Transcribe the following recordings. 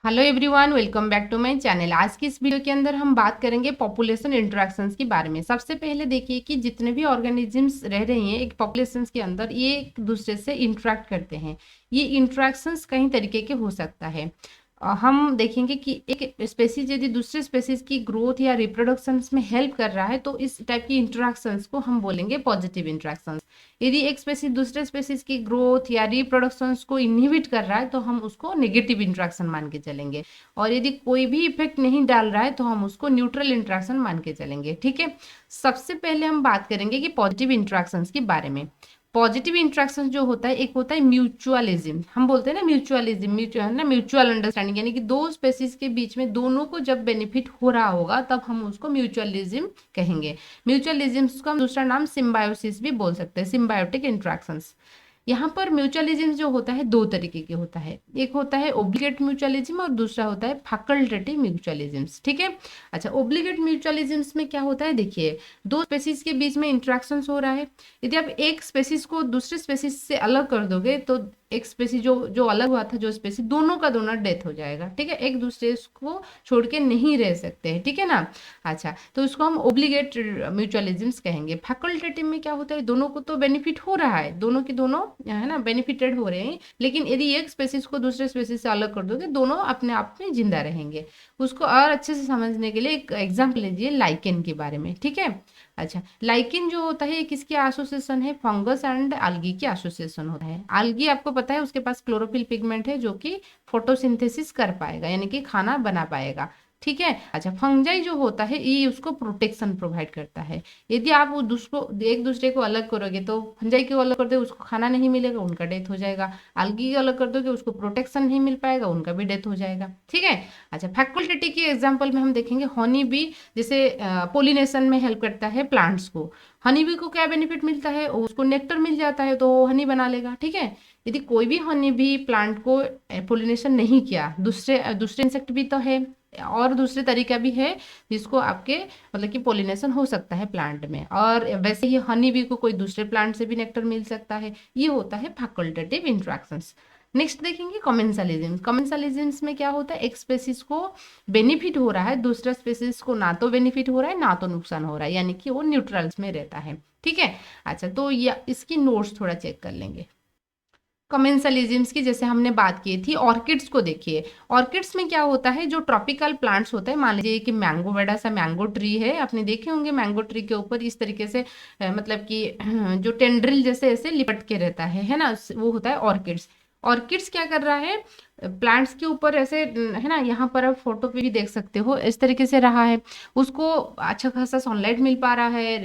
Hello everyone, welcome back to my channel. आज की इस वीडियो के अंदर हम बात करेंगे पॉपुलेशन इंटरेक्शंस के बारे में। सबसे पहले देखिए कि जितने भी ऑर्गेनिजम्स रह रही हैं एक पॉपुलेशंस के अंदर, ये एक दूसरे से इंटरेक्ट करते हैं। ये इंटरेक्शंस कई तरीके के हो सकता है। हम देखेंगे कि एक स्पेसीज यदि दूसरे स्पेसीज की ग्रोथ या रिप्रोडक्शंस में हेल्प कर रहा है तो इस टाइप की इंटरेक्शंस को हम बोलेंगे पॉजिटिव इंटरेक्शंस। यदि एक स्पेसीज दूसरे स्पेसीज की ग्रोथ या रिप्रोडक्शंस को इनहिबिट कर रहा है तो हम उसको नेगेटिव इंटरेक्शन मान के चलेंगे। और यदि कोई भी इफेक्ट नहीं डाल रहा है तो हम उसको न्यूट्रल इंटरेक्शन मान के चलेंगे। ठीक है, सबसे पहले हम बात करेंगे कि पॉजिटिव इंटरेक्शंस के बारे में। पॉजिटिव इंट्रैक्शन जो होता है, एक होता है म्यूचुअलिज्म। हम बोलते हैं ना म्यूचुअलिज्म, म्यूचुअल अंडरस्टैंडिंग, यानी कि दो स्पेसीज के बीच में दोनों को जब बेनिफिट हो रहा होगा तब हम उसको म्यूचुअलिज्म कहेंगे। म्यूचुअलिज्म का दूसरा नाम सिम्बायोसिस भी बोल सकते हैं, सिम्बायोटिक इंट्रैक्शंस। यहाँ पर म्यूचुअलिज्म जो होता है दो तरीके के होता है, एक होता है ओब्लिगेट म्यूचुअलिज्म और दूसरा होता है फैकल्टेटिव म्यूचुअलिज्म। ठीक है, अच्छा, ओब्लिगेट म्यूचुअलिज्म में क्या होता है, देखिए दो स्पेसीज के बीच में इंट्रैक्शन हो रहा है। यदि आप एक स्पेसीज को दूसरे स्पेसीज से अलग कर दोगे तो एक स्पेसीज जो जो अलग हुआ था, जो स्पेसीज, दोनों का दोनों डेथ हो जाएगा। ठीक है, एक दूसरे को छोड़ के नहीं रह सकते हैं। ठीक है ना। अच्छा, तो इसको हम ओब्लिगेट म्यूचुअलिज्म्स कहेंगे। फैकल्टेटिव में क्या होता है, दोनों को तो बेनिफिट हो रहा है, दोनों के दोनों है ना बेनिफिटेड हो रहे हैं, लेकिन यदि एक स्पेसीज को दूसरे स्पेसीज से अलग कर दोगे दोनों अपने आप में जिंदा रहेंगे। उसको और अच्छे से समझने के लिए एक एग्जाम्पल लीजिए लाइकेन के बारे में। ठीक है, अच्छा, लाइकेन जो होता है ये किसकी एसोसिएशन है, फंगस एंड algae की एसोसिएशन होता है। algae आपको पता है उसके पास क्लोरोफिल पिगमेंट है जो कि फोटोसिंथेसिस कर पाएगा, यानी कि खाना बना पाएगा। ठीक है, अच्छा, फंजाई जो होता है ये उसको प्रोटेक्शन प्रोवाइड करता है। यदि आप वो दूसरो एक दूसरे को अलग करोगे तो फंजाई को अलग कर दो, उसको खाना नहीं मिलेगा, उनका डेथ हो जाएगा। algae को अलग कर दोगे, उसको प्रोटेक्शन नहीं मिल पाएगा, उनका भी डेथ हो जाएगा। ठीक है, अच्छा, फैकल्टेटिव की एग्जाम्पल में हम देखेंगे हनी बी, जैसे पोलिनेशन में हेल्प करता है प्लांट्स को। हनी बी को क्या बेनिफिट मिलता है, उसको नेक्टर मिल जाता है तो वो हनी बना लेगा। ठीक है, यदि कोई भी हनी बी प्लांट को पोलिनेशन नहीं किया, दूसरे दूसरे इंसेक्ट भी तो है और दूसरे तरीका भी है जिसको आपके मतलब कि पोलिनेशन हो सकता है प्लांट में, और वैसे ही हनी बी को कोई दूसरे प्लांट से भी नेक्टर मिल सकता है। ये होता है फैकल्टेटिव इंट्रैक्शंस। नेक्स्ट देखेंगे कमेंसलिज्म। कमेंसलिज्म में क्या होता है, एक स्पेसीज को बेनिफिट हो रहा है, दूसरा स्पेसीज को ना तो बेनिफिट हो रहा है ना तो नुकसान हो रहा है, यानी कि वो न्यूट्रल्स में रहता है। ठीक है, अच्छा, तो ये इसकी नोट्स थोड़ा चेक कर लेंगे। कमेंसलिज्म्स की जैसे हमने बात की थी, ऑर्किड्स को देखिए। ऑर्किड्स में क्या होता है, जो ट्रॉपिकल प्लांट्स होते हैं, मान लीजिए कि मैंगो, बड़ा सा मैंगो ट्री है, आपने देखे होंगे मैंगो ट्री के ऊपर इस तरीके से मतलब कि जो टेंड्रिल जैसे ऐसे लिपट के रहता है ना, वो होता है ऑर्किड्स। ऑर्किड्स क्या कर रहा है, प्लांट्स के ऊपर ऐसे है ना, यहाँ पर आप फोटो पे भी देख सकते हो, इस तरीके से रहा है, उसको अच्छा खासा सनलाइट मिल पा रहा है,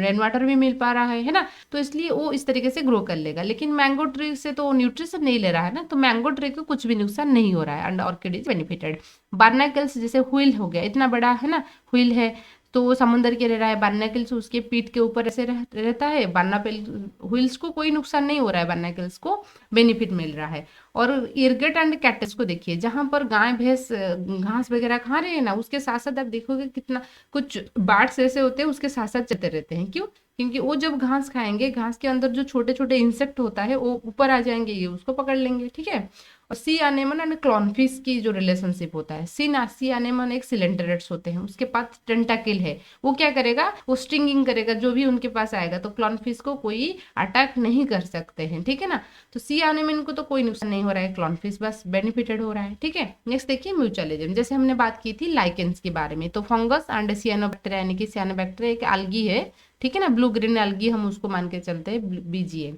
रेन वाटर भी मिल पा रहा है ना, तो इसलिए वो इस तरीके से ग्रो कर लेगा। लेकिन मैंगो ट्री से तो न्यूट्रिशन नहीं ले रहा है ना, तो मैंगो ट्री को कुछ भी नुकसान नहीं हो रहा है एंड ऑर्किड इज बेनिफिटेड। बार्नाकल्स जैसे व्हील हो गया, इतना बड़ा है ना व्हील है, तो वो समुंदर के रह रहा है, बार्नाकल्स उसके पीठ के ऊपर ऐसे रहता है। बार्नापेल व्हील्स को कोई नुकसान नहीं हो रहा है, बार्नाकल्स को बेनिफिट मिल रहा है। और इर्गेट एंड कैटस को देखिए, जहां पर गाय भैंस घास वगैरह खा रहे हैं ना, उसके साथ साथ आप देखोगे कितना कुछ बार्ड्स ऐसे होते हैं उसके साथ साथ चलते रहते हैं। क्यों, क्योंकि वो जब घास खाएंगे, घास के अंदर जो छोटे छोटे इंसेक्ट होता है वो ऊपर आ जाएंगे, ये उसको पकड़ लेंगे। ठीक है, और सी एनेमन एंड क्लॉनफिश की जो रिलेशनशिप होता है, सी एनेमन एक सिलेंडरेट्स होते हैं, उसके पास टेंटाकिल है, वो क्या करेगा, वो स्टिंगिंग करेगा जो भी उनके पास आएगा, तो क्लॉनफिश को कोई अटैक नहीं कर सकते हैं। ठीक है ना, तो सी एनेमन को तो कोई नुकसान नहीं हो रहा है, क्लॉनफिश बस बेनिफिटेड हो रहा है। ठीक है, नेक्स्ट देखिए म्यूचुअलिज्म। जैसे हमने बात की थी लाइकेंस के बारे में, तो फंगस एंड सियानोबैक्टीरिया, यानी कि सियानोबैक्टीरिया एक algae है। ठीक है ना, ब्लू ग्रीन algae हम उसको मान के चलते हैं, बीजीए।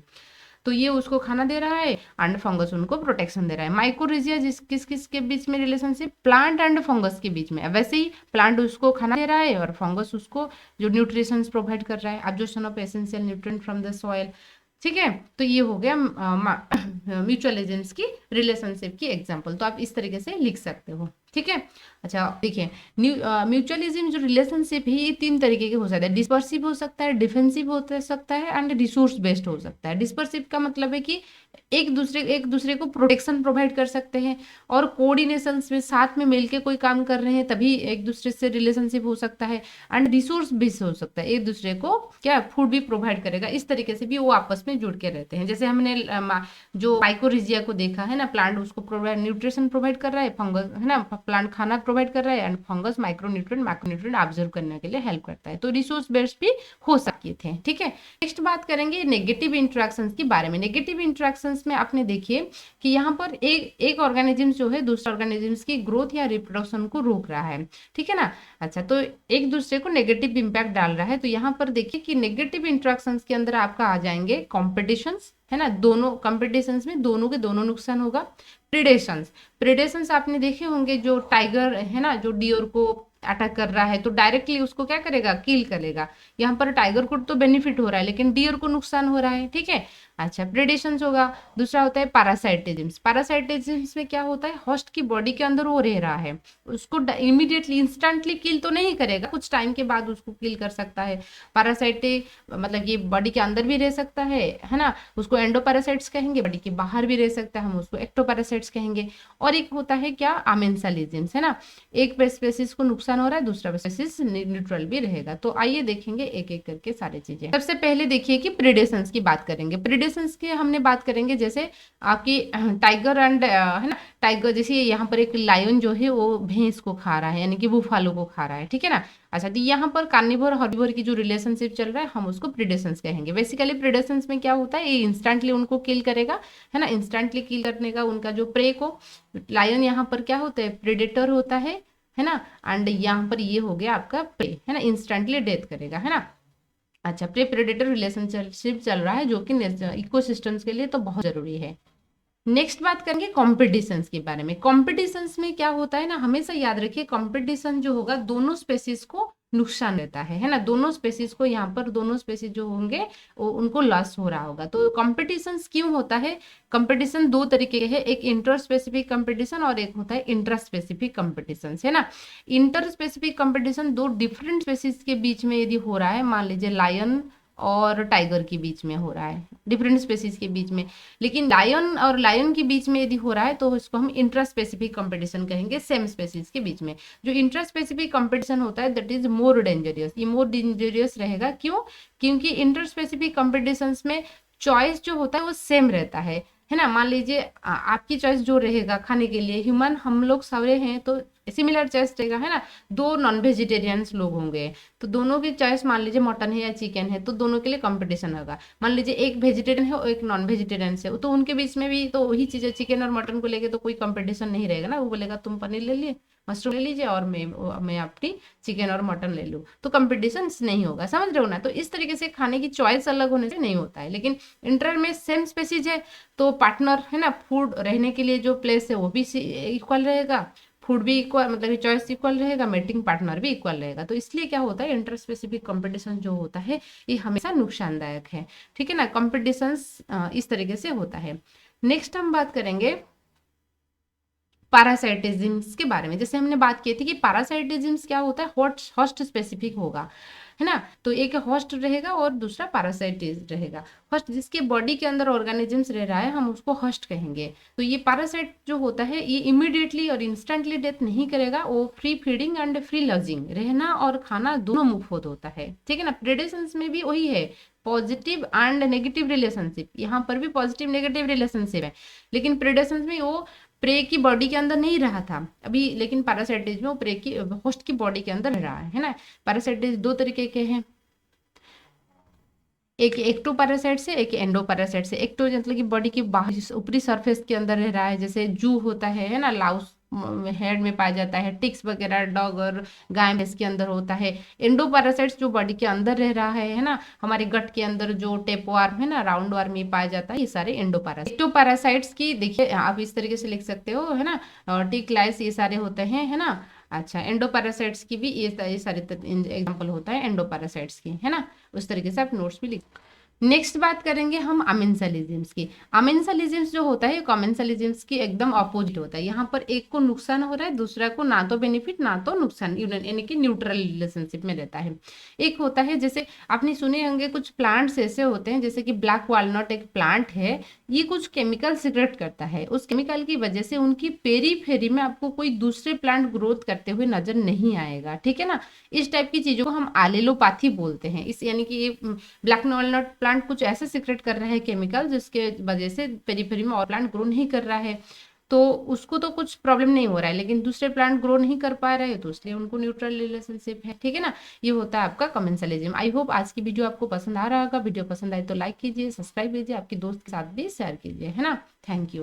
तो ये उसको खाना दे रहा है एंड फंगस उनको प्रोटेक्शन दे रहा है। माइकोरिजिया जिस किस किस के बीच में रिलेशनशिप, प्लांट एंड फंगस के बीच में। वैसे ही प्लांट उसको खाना दे रहा है और फंगस उसको जो न्यूट्रिशंस प्रोवाइड कर रहा है, absorption of essential nutrient from the soil. ठीक है, तो ये हो गया म्यूचुअल एजेंट्स की रिलेशनशिप की एग्जांपल, तो आप इस तरीके से लिख सकते हो। ठीक है। अच्छा देखिए, म्यूचुअलिज्म जो रिलेशनशिप है ये 3 तरीके के हो सकते हैं। डिस्पर्सिव हो सकता है, डिफेंसिव हो सकता है एंड रिसोर्स बेस्ड हो सकता है। डिस्पर्सिव का मतलब है कि एक दूसरे को प्रोटेक्शन प्रोवाइड कर सकते हैं और कोऑर्डिनेशन में साथ में मिलके कोई काम कर रहे हैं तभी एक दूसरे से रिलेशनशिप हो सकता है। एंड रिसोर्स बेस्ड हो सकता है, एक दूसरे को क्या फूड भी प्रोवाइड करेगा, इस तरीके से भी वो आपस में जुड़ के रहते हैं। जैसे हमने जो माइकोरिजिया को देखा है ना, प्लांट उसको प्रोवाइड न्यूट्रिशन प्रोवाइड कर रहा है, फंगस है ना, प्लांट खाना प्रोवाइड कर रहा है and fungus micronutrient macronutrient observe करने के लिए हेल्प करता है। तो रिसोर्स बेस्ड भी हो सकते थे। ठीक है, नेक्स्ट बात करेंगे नेगेटिव इंटरेक्शंस के बारे में। नेगेटिव इंटरेक्शंस में आपने देखिए कि यहाँ पर एक ऑर्गेनिज्म जो है दूसरे ऑर्गेनिज्म की ग्रोथ या रिप्रोडक्शन को रोक रहा है। ठीक है ना। अच्छा, तो एक दूसरे को नेगेटिव इंपैक्ट डाल रहा है। तो यहाँ पर देखिए कि नेगेटिव इंटरेक्शंस के अंदर आपका आ जाएंगे कॉम्पिटिशंस, है ना, दोनों कॉम्पिटिशंस में दोनों के दोनों नुकसान होगा। प्रिडेशंस, प्रिडेशंस आपने देखे होंगे, जो टाइगर है ना, जो डियर को अटैक कर रहा है तो डायरेक्टली उसको क्या करेगा, किल करेगा। यहाँ पर टाइगर को तो बेनिफिट हो रहा है लेकिन डियर को नुकसान हो रहा है। ठीक है। अच्छा, प्रेडेशंस होगा। दूसरा होता है पैरासाइटिज्म। पैरासाइटिज्म में क्या होता है, होस्ट की बॉडी के अंदर वो रह रहा है, उसको इमीडिएटली इंस्टेंटली किल तो नहीं करेगा, कुछ टाइम के बाद उसको किल कर सकता है। पैरासाइटिक मतलब ये बॉडी के अंदर भी रह सकता है ना, उसको एंडोपैरासाइट्स कहेंगे। बॉडी के बाहर भी रह सकता है, हम उसको एक्टोपैरासाइट्स कहेंगे। और एक होता है क्या, अमेंसालिज्म, है ना, एक स्पेसिस को नुकसान हो रहा है, दूसरा स्पेसिस न्यूट्रल भी रहेगा। तो आइए देखेंगे एक एक करके सारी चीजें। सबसे पहले देखिए कि प्रेडेशंस की बात करेंगे। प्रेडेशंस की हमने बात करेंगे जैसे आपकी टाइगर एंड है ना, टाइगर जैसे यहाँ पर एक लायन जो है वो भैंस को खा रहा है, यानी कि बुफालो को खा रहा है। ठीक है ना। अच्छा, तो यहाँ पर कार्निवोर हर्बिवोर की जो रिलेशनशिप चल रहा है हम उसको प्रेडेशंस कहेंगे। बेसिकली प्रेडेशंस में क्या होता है, ये इंस्टेंटली उनको किल करेगा, है ना, इंस्टेंटली किल करने का उनका जो प्रे को। लायन यहाँ पर क्या होता है, प्रेडेटर होता है ना, एंड यहाँ पर ये हो गया आपका प्रे, है ना, इंस्टेंटली डेथ करेगा, है ना। अच्छा, प्रे प्रेडेटर रिलेशनशिप चल रहा है जो कि इकोसिस्टम्स के लिए तो बहुत जरूरी है। नेक्स्ट बात करेंगे कॉम्पिटिशन्स के बारे में। कॉम्पिटिशन्स में क्या होता है ना, हमेशा याद रखिए कॉम्पिटिशन जो होगा दोनों स्पेसीज को नुकसान रहता है ना, दोनों स्पेसीज को, यहाँ पर दोनों स्पेसीज जो होंगे वो उनको लॉस हो रहा होगा। तो कॉम्पिटिशन्स क्यों होता है, कंपटीशन दो तरीके के है, एक इंटर स्पेसिफिक कंपटीशन और एक होता है इंट्रा स्पेसिफिक कंपटीशन, है ना। इंटर स्पेसिफिक कंपटीशन दो डिफरेंट स्पेसीज के बीच में यदि हो रहा है, मान लीजिए लायन और टाइगर के बीच में हो रहा है, डिफरेंट स्पेसीज के बीच में, लेकिन लायन और लायन के बीच में यदि हो रहा है तो इसको हम इंट्रा स्पेसिफिक कंपटीशन कहेंगे, सेम स्पेसीज के बीच में। जो इंट्रा स्पेसिफिक कंपटीशन होता है दैट इज मोर डेंजरियस, ये मोर डेंजरियस रहेगा। क्यों, क्योंकि इंटर स्पेसिफिक कंपटीशन में चॉइस जो होता है वो सेम रहता है ना। मान लीजिए आपकी चॉइस जो रहेगा खाने के लिए, ह्यूमन हम लोग सारे हैं तो सिमिलर चॉइस रहेगा, है ना। दो नॉन वेजिटेरियंस लोग होंगे तो दोनों की चॉइस मान लीजिए मटन है या चिकन है, तो दोनों के लिए कंपटीशन होगा। मान लीजिए एक वेजिटेरियन है और एक नॉन वेजिटेरियन है, तो उनके बीच में भी तो वही चीज़ है, चिकन और मटन को लेके तो कोई कंपटीशन नहीं रहेगा ना। वो बोलेगा तुम पनीर ले लिए, मशरूम ले लीजिए और मैं अपनी चिकन और मटन ले लूँ, तो कंपटीशन नहीं होगा, समझ रहे हो ना। तो इस तरीके से खाने की चॉइस अलग होने से नहीं होता है। लेकिन इंटर में सेम स्पेसीज है तो पार्टनर, है ना, फूड रहने के लिए जो प्लेस है वो भी इक्वल रहेगा, फूड भी इक्वल, मतलब चॉइस इक्वल रहेगा, मेटिंग पार्टनर भी इक्वल रहेगा। तो इसलिए क्या होता है, इंटर स्पेसिफिक कंपटीशन जो होता है ये हमेशा नुकसानदायक है। ठीक है ना, कंपटीशन इस तरीके से होता है। नेक्स्ट हम बात करेंगे पैरासाइटिज्म के बारे में। जैसे हमने बात की थी कि पैरासाइटिज्म क्या होता है, होस्ट स्पेसिफिक होगा, है ना। तो एक होस्ट रहेगा और दूसरा पैरासाइट रहेगा। होस्ट जिसके बॉडी के अंदर ऑर्गेनिजम्स रह रहा है हम उसको होस्ट कहेंगे। तो ये पैरासाइट जो होता है ये इमीडिएटली और इंस्टेंटली डेथ नहीं करेगा, वो free feeding and free lodging, रहना और खाना दोनों मुफ्त होता है। ठीक है ना। प्रेडेशंस में भी वही है, पॉजिटिव एंड नेगेटिव रिलेशनशिप, यहाँ पर भी पॉजिटिव नेगेटिव रिलेशनशिप है, लेकिन प्रेडेशंस में वो प्रे की बॉडी के अंदर नहीं रहा था अभी, लेकिन पैरासाइटिज में वो प्रे की होस्ट की बॉडी के अंदर रहा है ना। पैरासाइटिज दो तरीके के हैं, एक एक्टो पैरासाइट से, एक एंडो पैरासाइट से। एक्टो मतलब कि बॉडी की बाहर ऊपरी सरफेस के अंदर रह रहा है, जैसे जू होता है ना, लाउस हेड में पाया जाता है, टिक्स वगैरह डॉग और गाय भैंस के अंदर होता है। एंडो पैरासाइट्स जो बॉडी के अंदर रह रहा है ना, हमारे गट के अंदर जो टेपवार्म है ना, राउंड वार्म में पाया जाता है, ये सारे एंडो पैरासाइट। एक्टो पैरासाइट्स की देखिए आप इस तरीके से लिख सकते हो, है ना, टिक लाइस ये सारे होते हैं, है ना। अच्छा, एंडोपैरासाइट्स की भी ये सारे एग्जांपल होता है एंडोपैरासाइट्स की, है ना। उस तरीके से आप नोट्स भी लिख। नेक्स्ट बात करेंगे हम अमेंसलिज्म्स की। अमेंसलिज्म्स जो होता है कॉमेंसलिज्म्स की एकदम ऑपोजिट होता है। यहाँ पर एक को नुकसान हो रहा है, दूसरा को ना तो बेनिफिट ना तो नुकसान, यानी कि न्यूट्रल रिलेशनशिप में रहता है। एक होता है जैसे आपने सुने होंगे कुछ प्लांट्स ऐसे होते हैं, जैसे कि ब्लैक वॉलनट एक प्लांट है, ये कुछ केमिकल सिक्रेट करता है। उस केमिकल की वजह से उनकी पेरीफेरी में आपको कोई दूसरे प्लांट ग्रोथ करते हुए नजर नहीं आएगा, ठीक है ना। इस टाइप की चीजों को हम एलेलोपैथी बोलते हैं। इस यानी कि ये ब्लैक वॉलनट प्लांट कुछ ऐसे सीक्रेट कर रहा है केमिकल, जिसके वजह से पेरीफेरी में और प्लांट ग्रो नहीं कर रहा है, तो उसको तो कुछ प्रॉब्लम नहीं हो रहा है, लेकिन दूसरे प्लांट ग्रो नहीं कर पा रहे हैं, तो इसलिए उनको न्यूट्रल रिलेशनशिप है, ठीक है ना। ये होता है आपका कमेंसलिज्म। आई होप आज की वीडियो आपको पसंद आ रहा होगा। वीडियो पसंद आए तो लाइक कीजिए, सब्सक्राइब कीजिए, आपके दोस्त के साथ भी शेयर कीजिए, है ना। Thank you.